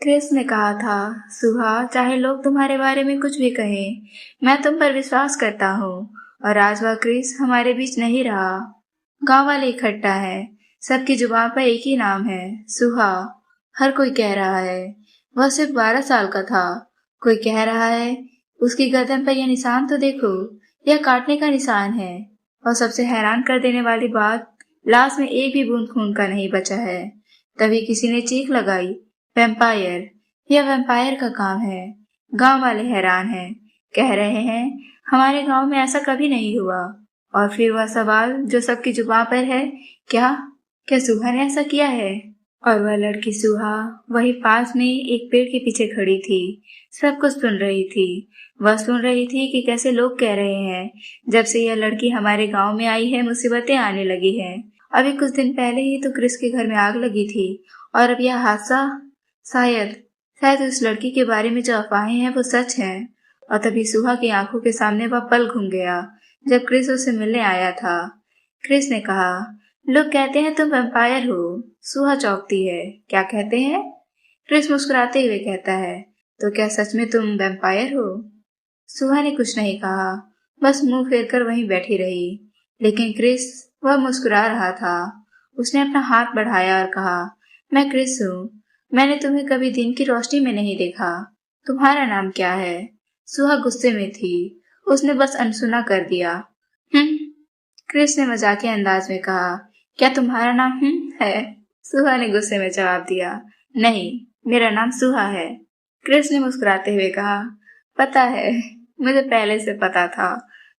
Chris ने कहा था, सुहा, चाहे लोग तुम्हारे बारे में कुछ भी कहें, मैं तुम पर विश्वास करता हूँ। और आज वह क्रिस हमारे बीच नहीं रहा। गांव वाले इकट्ठा है, सबकी जुबान पर एक ही नाम है, सुहा। हर कोई कह रहा है वह सिर्फ 12 साल का था। कोई कह रहा है उसकी गर्दन पर यह निशान तो देखो, यह काटने का निशान है। और सबसे हैरान कर देने वाली बात, लाश में एक भी बूंद खून का नहीं बचा है। तभी किसी ने चीख लगाई, वैम्पायर, यह वैम्पायर का काम है। गांव वाले हैरान हैं, कह रहे हैं हमारे गांव में ऐसा कभी नहीं हुआ। और फिर वह सवाल जो सबकी जुबान पर है, क्या क्या सुहा ने ऐसा किया है? और वह लड़की सुहा वही पास में एक पेड़ के पीछे खड़ी थी, सब कुछ सुन रही थी। वह सुन रही थी कि कैसे लोग कह रहे हैं जब से यह लड़की हमारे गांव में आई है मुसीबतें आने लगी हैं। अभी कुछ दिन पहले ही तो क्रिस के घर में आग लगी थी, और अब यह हादसा। शायद शायद उस लड़की के बारे में जो अफवाहें हैं वो सच हैं। और तभी सुहा की आंखों के सामने वह पल घूम गया जब क्रिस उसे मिलने आया था। क्रिस ने कहा, लोग कहते हैं तुम वैम्पायर हो। सुहा चौंकती है, क्या कहते हैं? क्रिस मुस्कुराते हुए कहता है, तो क्या सच में तुम वैम्पायर हो? सुहा ने कुछ नहीं कहा, बस मुंह फेर कर वहीं बैठी रही। लेकिन क्रिस, वह मुस्कुरा रहा था। उसने अपना हाथ बढ़ाया और कहा, मैं क्रिस हूँ। मैंने तुम्हें कभी दिन की रोशनी में नहीं देखा। तुम्हारा नाम क्या है? सुहा गुस्से में थी, उसने बस अनसुना कर दिया। क्रिस ने मजाकिया अंदाज में कहा, क्या तुम्हारा नाम है? सुहा ने गुस्से में जवाब दिया, नहीं, मेरा नाम सुहा है। क्रिस ने मुस्कुराते हुए कहा, पता है, मुझे पहले से पता था।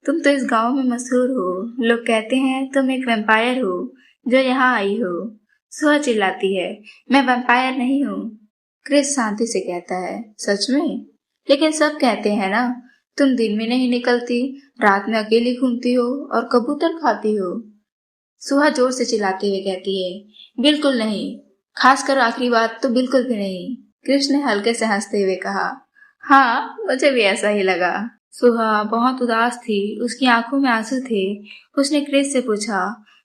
तुम तो इस गांव में मशहूर हो। लोग कहते हैं तुम एक वैम्पायर हो जो यहाँ आई हो। सुहा चिल्लाती है, मैं वैम्पायर नहीं हूँ। क्रिस शांति से कहता है, सच में? लेकिन सब कहते हैं ना, तुम दिन में नहीं निकलती, रात में अकेली घूमती हो और कबूतर खाती हो। सुहा जोर से चिल्लाते हुए कहती है, बिल्कुल नहीं, खासकर आखिरी बात तो बिल्कुल भी नहीं। कृष्ण ने हल्के से हंसते हुए कहा, हाँ, मुझे भी ऐसा ही लगा। सुहा बहुत उदास थी, उसकी आंखों में आंसू थे। उसने क्रिस से पूछा,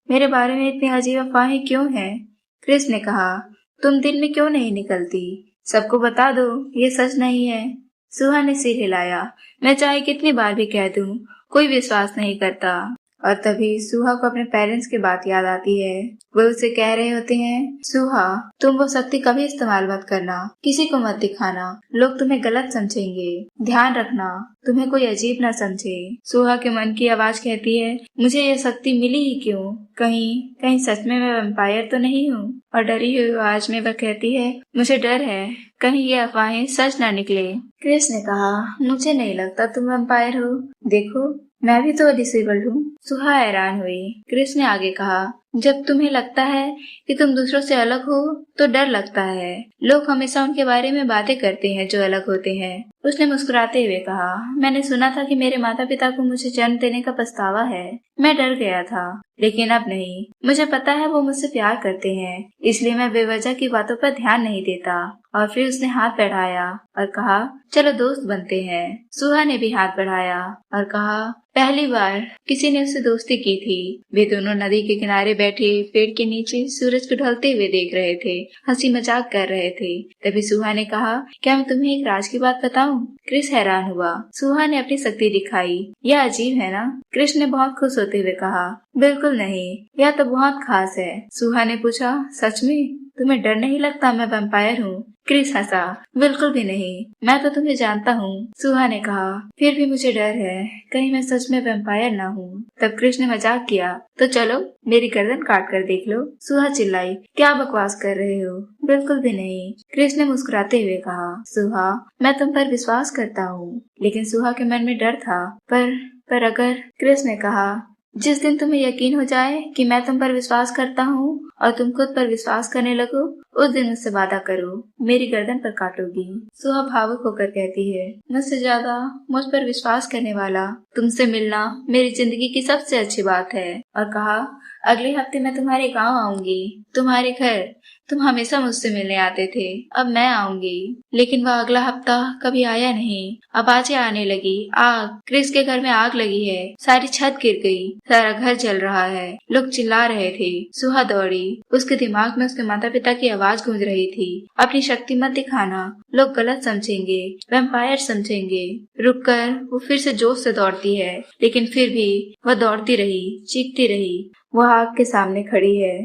मेरे बारे में इतनी अजीब अफवाहें क्यों हैं? क्रिस ने कहा, तुम दिन में क्यों नहीं निकलती? सबको बता दो, ये सच नहीं है। सुहा ने सिर हिलाया, मैं चाहे कितनी बार भी कह दूं, कोई विश्वास नहीं करता। और तभी सुहा को अपने पेरेंट्स की बात याद आती है। वो उसे कह रहे होते हैं, सुहा, तुम वो शक्ति कभी इस्तेमाल मत करना, किसी को मत दिखाना, लोग तुम्हें गलत समझेंगे। ध्यान रखना तुम्हें कोई अजीब न समझे। सुहा के मन की आवाज कहती है, मुझे ये शक्ति मिली ही क्यों? कहीं कहीं सच में मैं वैम्पायर तो नहीं हूँ? और डरी हुई आवाज में वह कहती है, मुझे डर है कहीं ये अफवाहें सच न निकले। क्रिस ने कहा, मुझे नहीं लगता तुम वैम्पायर हो। देखो, मैं भी तो डिसेबल्ड हूँ। सुहा हैरान हुई। क्रिस ने आगे कहा, जब तुम्हें लगता है कि तुम दूसरों से अलग हो तो डर लगता है। लोग हमेशा उनके बारे में बातें करते हैं जो अलग होते हैं। उसने मुस्कुराते हुए कहा, मैंने सुना था कि मेरे माता पिता को मुझे जन्म देने का पछतावा है। मैं डर गया था, लेकिन अब नहीं। मुझे पता है वो मुझसे प्यार करते हैं, इसलिए मैं बेवजह की बातों पर ध्यान नहीं देता। और फिर उसने हाथ बढ़ाया और कहा, चलो दोस्त बनते हैं। सुहा ने भी हाथ बढ़ाया और कहा, पहली बार किसी ने उससे दोस्ती की थी। वे दोनों नदी के किनारे बैठे पेड़ के नीचे सूरज को ढलते हुए देख रहे थे, हंसी मजाक कर रहे थे। तभी सुहा ने कहा, क्या मैं तुम्हें एक राज की बात बताऊं? क्रिस हैरान हुआ। सुहा ने अपनी शक्ति दिखाई, यह अजीब है ना? कृष्ण ने बहुत खुश होते हुए कहा, बिल्कुल नहीं, यह तो बहुत खास है। सुहा ने पूछा, सच में? तुम्हें डर नहीं लगता मैं वैम्पायर हूँ? क्रिस हंसा, बिल्कुल भी नहीं, मैं तो तुम्हें जानता हूँ। सुहा ने कहा, फिर भी मुझे डर है कहीं मैं सच में वैम्पायर ना हूँ। तब कृष्ण ने मजाक किया, तो चलो मेरी गर्दन काट कर देख लो। सुहा चिल्लाई, क्या बकवास कर रहे हो? बिल्कुल भी नहीं। कृष्ण ने मुस्कुराते हुए कहा, सुहा, मैं तुम पर विश्वास करता हूँ। लेकिन सुहा के मन में डर था। पर अगर, कृष्ण ने कहा, जिस दिन तुम्हें यकीन हो जाए कि मैं तुम पर विश्वास करता हूँ और तुम खुद पर विश्वास करने लगो, उस दिन मुझसे वादा करो, मेरी गर्दन पर काटोगी। सुहा भावुक होकर कहती है, मुझसे ज्यादा मुझ पर विश्वास करने वाला तुमसे मिलना मेरी जिंदगी की सबसे अच्छी बात है। और कहा, अगले हफ्ते मैं तुम्हारे गांव आऊंगी, तुम्हारे घर। तुम हमेशा मुझसे मिलने आते थे, अब मैं आऊंगी। लेकिन वह अगला हफ्ता कभी आया नहीं। अब आजे आने लगी। आग, क्रिस के घर में आग लगी है, सारी छत गिर गई, सारा घर जल रहा है, लोग चिल्ला रहे थे। सुहा दौड़ी, उसके दिमाग में उसके माता पिता की आवाज आवाज गूंज रही थी, अपनी शक्ति मत दिखाना, लोग गलत समझेंगे, वैम्पायर समझेंगे। रुककर वो फिर से जोश से दौड़ती है, लेकिन फिर भी वह दौड़ती रही, चीखती रही। वह आग के सामने खड़ी है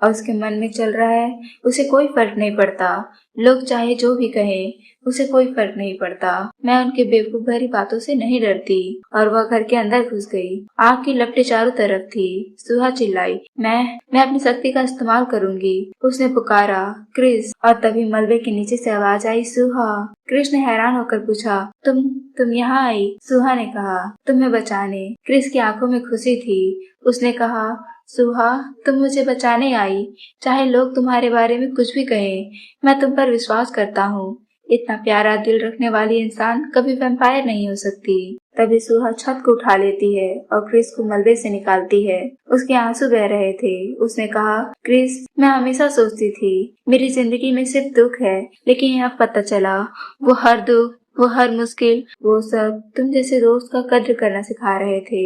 और उसके मन में चल रहा है, उसे कोई फर्क नहीं पड़ता, लोग चाहे जो भी कहें, उसे कोई फर्क नहीं पड़ता। मैं उनके बेवकूफ भरी बातों से नहीं डरती। और वह घर के अंदर घुस गई। आग की लपटें चारों तरफ थी। सुहा चिल्लाई, मैं अपनी शक्ति का इस्तेमाल करूंगी। उसने पुकारा, क्रिस। और तभी मलबे के नीचे से आवाज आई, सुहा। क्रिस ने हैरान होकर पूछा, तुम यहाँ आई? सुहा ने कहा, तुम्हें बचाने। क्रिस की आंखों में खुशी थी। उसने कहा, सुहा, तुम मुझे बचाने आई। चाहे लोग तुम्हारे बारे में कुछ भी कहें, मैं तुम पर विश्वास करता हूँ। इतना प्यारा दिल रखने वाली इंसान कभी वैम्पायर नहीं हो सकती। तभी सुहा छत को उठा लेती है और क्रिस को मलबे से निकालती है। उसके आंसू बह रहे थे। उसने कहा, क्रिस, मैं हमेशा सोचती थी मेरी जिंदगी में सिर्फ दुख है, लेकिन अब पता चला वो हर दुख, वो हर मुश्किल, वो सब तुम जैसे दोस्त का कद्र करना सिखा रहे थे।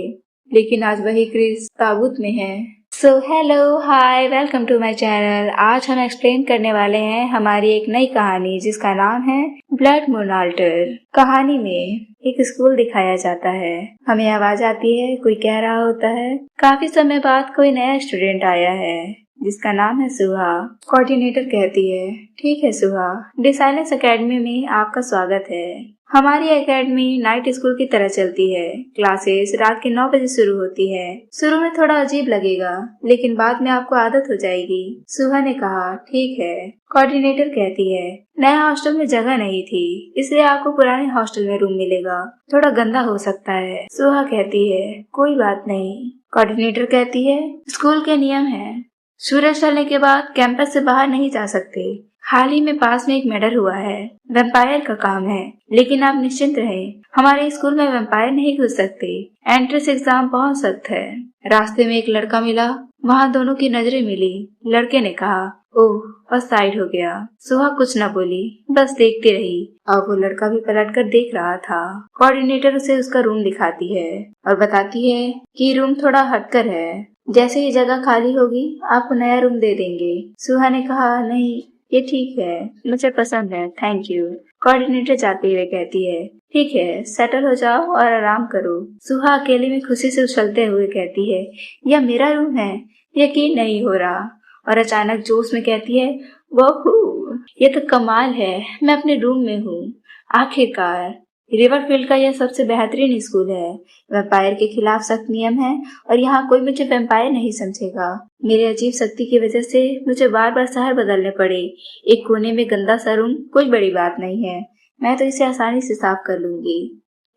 लेकिन आज वही क्रिस ताबूत में है। So hello, hi, welcome to my channel. आज हम एक्सप्लेन करने वाले हैं हमारी एक नई कहानी, जिसका नाम है ब्लड मून अल्टर। कहानी में एक स्कूल दिखाया जाता है। हमें आवाज आती है, कोई कह रहा होता है, काफी समय बाद कोई नया स्टूडेंट आया है जिसका नाम है सुहा। कोऑर्डिनेटर कहती है, ठीक है सुहा, डिसाइलेंस एकेडमी में आपका स्वागत है। हमारी एकेडमी नाइट स्कूल की तरह चलती है। क्लासेस रात के 9 बजे शुरू होती है। शुरू में थोड़ा अजीब लगेगा, लेकिन बाद में आपको आदत हो जाएगी। सुहा ने कहा, ठीक है। कोऑर्डिनेटर कहती है, नया हॉस्टल में जगह नहीं थी, इसलिए आपको पुराने हॉस्टल में रूम मिलेगा। थोड़ा गंदा हो सकता है। सुहा कहती है, कोई बात नहीं। कोऑर्डिनेटर कहती है, स्कूल के नियम है, सूरज ढलने के बाद कैंपस से बाहर नहीं जा सकते। हाल ही में पास में एक मर्डर हुआ है, वैम्पायर का काम है, लेकिन आप निश्चिंत रहें, हमारे स्कूल में वैम्पायर नहीं घुस सकते। एंट्रेंस एग्जाम बहुत सख्त है। रास्ते में एक लड़का मिला, वहाँ दोनों की नजरें मिली। लड़के ने कहा, ओह, बस साइड हो गया। सुहा कुछ न बोली, बस देखती रही। और वो लड़का भी पलट कर देख रहा था। कोऑर्डिनेटर उसे उसका रूम दिखाती है और बताती है कि रूम थोड़ा हटकर है, जैसे ही जगह खाली होगी आपको नया रूम दे देंगे। सुहा ने कहा, नहीं, ये ठीक है, मुझे पसंद है, थैंक यू। कोऑर्डिनेटर जाते हुए कहती है, ठीक है, सेटल हो जाओ और आराम करो। सुहा अकेले में खुशी से उछलते हुए कहती है, यह मेरा रूम है, यकीन नहीं हो रहा। और अचानक जोश में कहती है, वाह, ये तो कमाल है, मैं अपने रूम में हूँ। आखिरकार रिवरफील्ड का यह सबसे बेहतरीन स्कूल है। वैम्पायर के खिलाफ सख्त नियम है और यहाँ कोई मुझे वैम्पायर नहीं समझेगा। मेरी अजीब शक्ति की वजह से मुझे बार बार शहर बदलने पड़े। एक कोने में गंदा सा रूम कोई बड़ी बात नहीं है, मैं तो इसे आसानी से साफ कर लूंगी।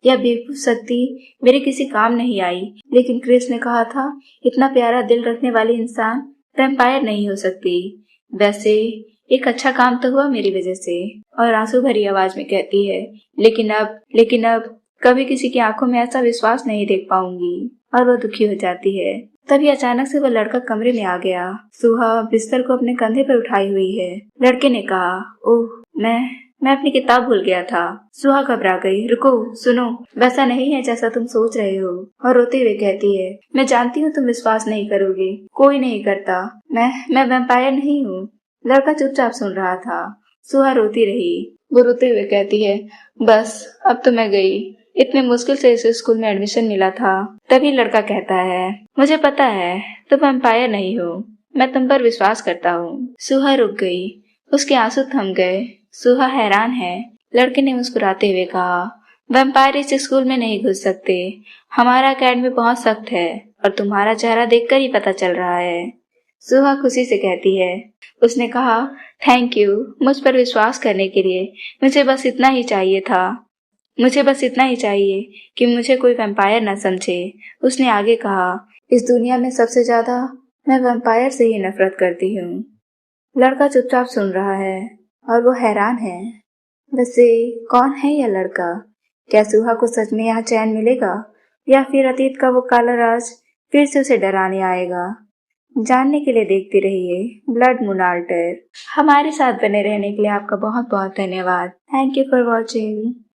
यह बेवकूफ शक्ति मेरे किसी काम नहीं आई, लेकिन क्रिस ने कहा था, इतना प्यारा दिल रखने वाली इंसान वैम्पायर नहीं हो सकती। वैसे एक अच्छा काम तो हुआ मेरी वजह से। और आंसू भरी आवाज में कहती है, लेकिन अब कभी किसी की आंखों में ऐसा विश्वास नहीं देख पाऊंगी। और वो दुखी हो जाती है। तभी अचानक से वह लड़का कमरे में आ गया। सुहा बिस्तर को अपने कंधे पर उठाई हुई है। लड़के ने कहा, ओह, मैं अपनी किताब भूल गया था। सुहा घबरा गई। रुको, सुनो, वैसा नहीं है जैसा तुम सोच रहे हो। और रोते हुए कहती है, मैं जानती हूँ तुम विश्वास नहीं करोगे, कोई नहीं करता, मैं वैम्पायर नहीं हूँ। लड़का चुपचाप सुन रहा था। सुहा रोती रही। वो रोते हुए कहती है, बस अब तो मैं गई, इतने मुश्किल से इस स्कूल में एडमिशन मिला था। तभी लड़का कहता है, मुझे पता है तुम वैम्पायर नहीं हो, मैं तुम पर विश्वास करता हूँ। सुहा रुक गई, उसके आंसू थम गए। सुहा हैरान है। लड़के ने मुस्कुराते हुए कहा, वैम्पायर इस स्कूल में नहीं घुस सकते, हमारा अकेडमी बहुत सख्त है और तुम्हारा चेहरा देखकर ही पता चल रहा है। सुहा खुशी से कहती है। उसने कहा, थैंक यू मुझ पर विश्वास करने के लिए। मुझे बस इतना ही चाहिए कि मुझे कोई वैम्पायर न समझे। उसने आगे कहा, इस दुनिया में सबसे ज्यादा मैं वैम्पायर से ही नफरत करती हूँ। लड़का चुपचाप सुन रहा है और वो हैरान है। वैसे कौन है यह लड़का? क्या सुहा को सच में यहाँ चैन मिलेगा, या फिर अतीत का वो काला राज फिर से उसे डराने आएगा? जानने के लिए देखते रहिए ब्लड मून अल्टर। हमारे साथ बने रहने के लिए आपका बहुत बहुत धन्यवाद। Thank you for watching.